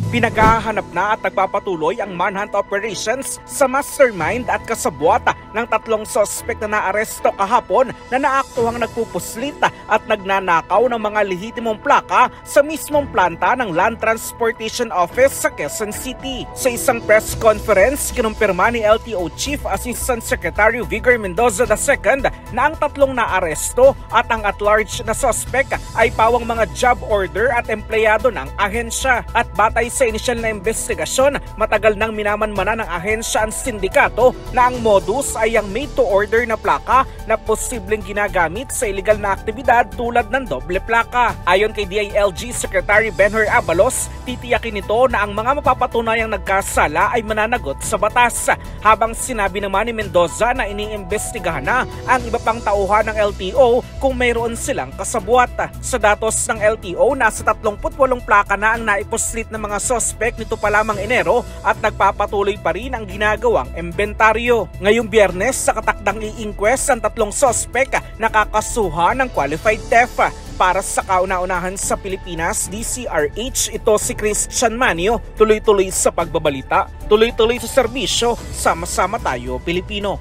Pinaghahanap na at nagpapatuloy ang manhunt operations sa mastermind at kasabwat ng tatlong sospek na naaresto kahapon na naaktuhang nagpupuslit at nagnanakaw ng mga lehitimong plaka sa mismong planta ng Land Transportation Office sa Quezon City. Sa isang press conference, kinumpirma ni LTO Chief Assistant Secretary Vigor Mendoza II na ang tatlong naaresto at ang at-large na sospek ay pawang mga job order at empleyado ng ahensya. At batay sa inisyal na investigasyon, matagal nang minamanmana ng ahensya ang sindikato na ang modus ay ang made-to-order na plaka na posibleng ginagamit sa iligal na aktibidad tulad ng doble plaka. Ayon kay DILG Secretary Benhur Abalos, titiyakin nito na ang mga mapapatunayang nagkasala ay mananagot sa batas. Habang sinabi naman ni Mendoza na iniimbestigahan na ang iba pang tauhan ng LTO kung mayroon silang kasabwat. Sa datos ng LTO, nasa 38 plaka na ang naipuslit ng mga sospek nito pa lamang Enero at nagpapatuloy pa rin ang ginagawang imbentaryo. Ngayong Biyernes, sa katakdang i-inquest ang tatlong sospek nakakasuhan ng qualified theft. Para sa kauna-unahan sa Pilipinas, DCRH, ito si Christian Manio, tuloy-tuloy sa pagbabalita, tuloy-tuloy sa serbisyo, sama-sama tayo Pilipino.